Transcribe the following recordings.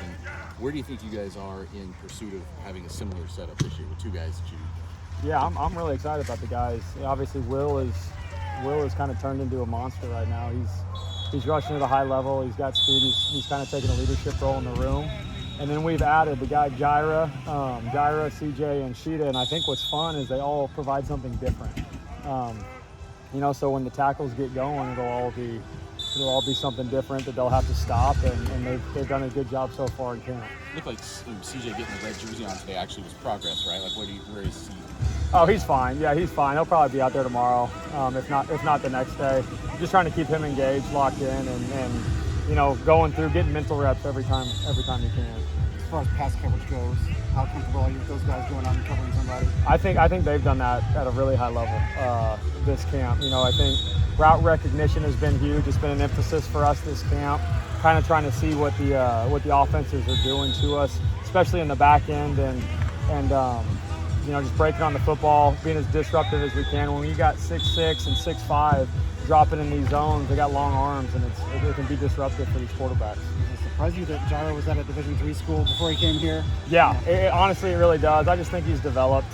And where do you think you guys are in pursuit of having a similar setup this year with two guys that you? Yeah, I'm really excited about the guys. Obviously, Will is kind of turned into a monster right now. He's rushing at a high level. He's got speed. He's kind of taking a leadership role in the room. And then we've added the guy Gyra, CJ, and Sheeta. And I think what's fun is they all provide something different. So when the tackles get going, it'll all be something different that they'll have to stop. And they've done a good job so far in camp. It looked like CJ getting the red jersey on today actually was progress, right? Like where is he? Oh, he's fine. Yeah, he's fine. He'll probably be out there tomorrow, if not the next day. Just trying to keep him engaged, locked in, and going through, getting mental reps every time you can. As far as pass coverage goes, how comfortable are you with those guys going out and covering somebody? I think they've done that at a really high level this camp. I think route recognition has been huge. It's been an emphasis for us this camp, kind of trying to see what the offenses are doing to us, especially in the back end, and just breaking on the football, being as disruptive as we can. When you got 6'6" and 6'5", dropping in these zones, they got long arms, and it can be disruptive for these quarterbacks. Does it surprise you that Gyro was at a Division III school before he came here? Yeah, honestly, it really does. I just think he's developed.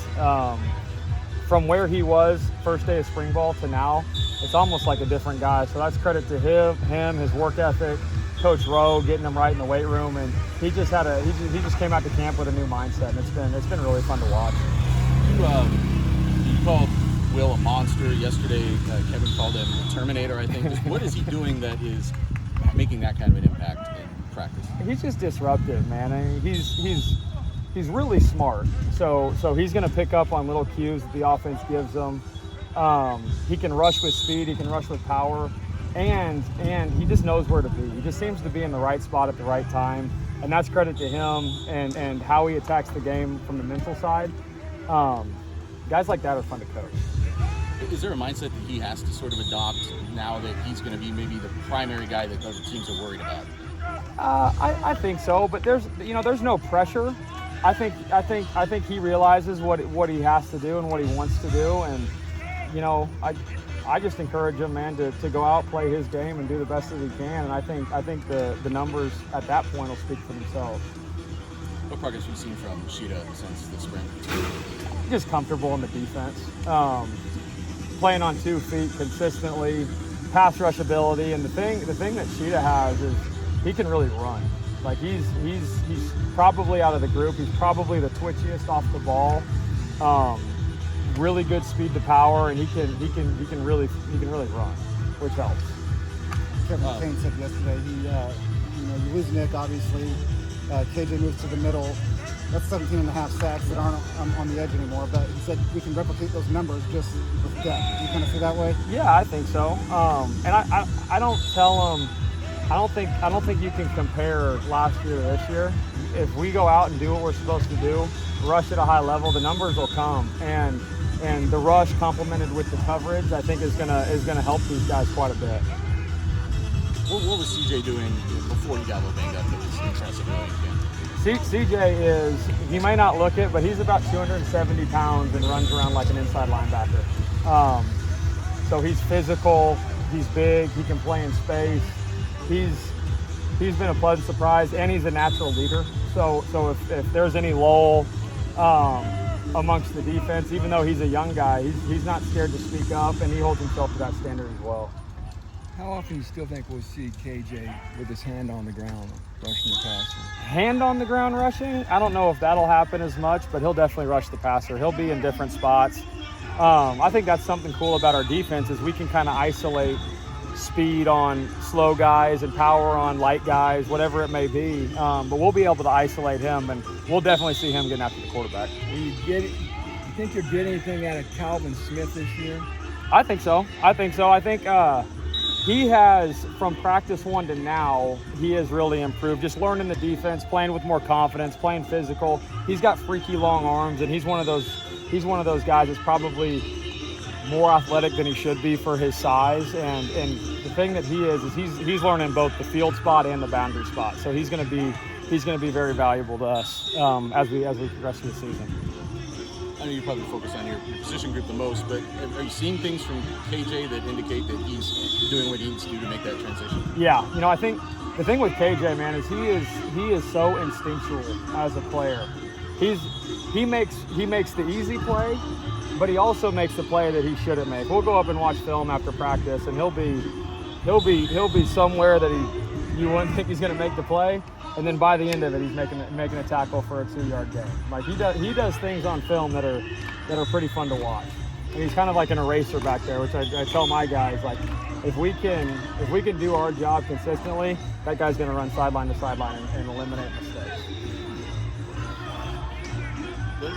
From where he was first day of spring ball to now, it's almost like a different guy. So that's credit to him, his work ethic, Coach Rowe getting him right in the weight room, and he just came out to camp with a new mindset, and it's been really fun to watch. You called Will a monster yesterday. Kevin called him a Terminator, I think. Just what is he doing that is making that kind of an impact in practice? He's just disruptive, man. I mean, he's really smart. So he's going to pick up on little cues that the offense gives him. He can rush with speed. He can rush with power, and he just knows where to be. He just seems to be in the right spot at the right time, and that's credit to him and how he attacks the game from the mental side. Guys like that are fun to coach. Is there a mindset that he has to sort of adopt now that he's going to be maybe the primary guy that other teams are worried about? I think so, but there's no pressure. I think he realizes what he has to do and what he wants to do, and I just encourage him, man, to go out, play his game, and do the best that he can. And I think the numbers at that point will speak for themselves. What progress have you seen from Sheeta since the spring? Just comfortable in the defense, playing on 2 feet consistently, pass rush ability, and the thing that Sheeta has is he can really run. Like he's probably out of the group. He's probably the twitchiest off the ball. Really good speed to power, and he can really run, which helps. Kevin Payne said yesterday you lose Nick obviously. KJ moves to the middle. That's 17.5 sacks that aren't on the edge anymore. But he said we can replicate those numbers just with depth. Do you kind of see that way? Yeah, I think so. And I don't tell them. I don't think you can compare last year to this year. If we go out and do what we're supposed to do, rush at a high level, the numbers will come. And the rush complemented with the coverage, I think is gonna help these guys quite a bit. What was CJ doing before he got a little banged up that was impressive early in camp? CJ he may not look it, but he's about 270 pounds and runs around like an inside linebacker. So he's physical, he's big, he can play in space. He's been a pleasant surprise, and he's a natural leader. So if there's any lull amongst the defense, even though he's a young guy, he's not scared to speak up, and he holds himself to that standard as well. How often do you still think we'll see KJ with his hand on the ground rushing the passer? Hand on the ground rushing? I don't know if that'll happen as much, but he'll definitely rush the passer. He'll be in different spots. I think that's something cool about our defense is we can kind of isolate speed on slow guys and power on light guys, whatever it may be. But we'll be able to isolate him, and we'll definitely see him getting after the quarterback. You think you'll get anything out of Calvin Smith this year? I think so. I think he has, from practice 1 to now, he has really improved. Just learning the defense, playing with more confidence, playing physical. He's got freaky long arms, and he's one of those guys that's probably more athletic than he should be for his size. And the thing that he is he's learning both the field spot and the boundary spot. So he's going to be very valuable to us as we progress through the season. I know you probably focus on your position group the most, but are you seeing things from KJ that indicate that he's doing what he needs to do to make that transition? Yeah, I think the thing with KJ, man, is he is so instinctual as a player. He makes the easy play, but he also makes the play that he shouldn't make. We'll go up and watch film after practice, and he'll be somewhere that you wouldn't think he's going to make the play, and then by the end of it, he's making a tackle for a 2-yard gain. Like he does things on film that are pretty fun to watch. And he's kind of like an eraser back there, which I tell my guys, like, if we can do our job consistently, that guy's going to run sideline to sideline and eliminate mistakes. Good.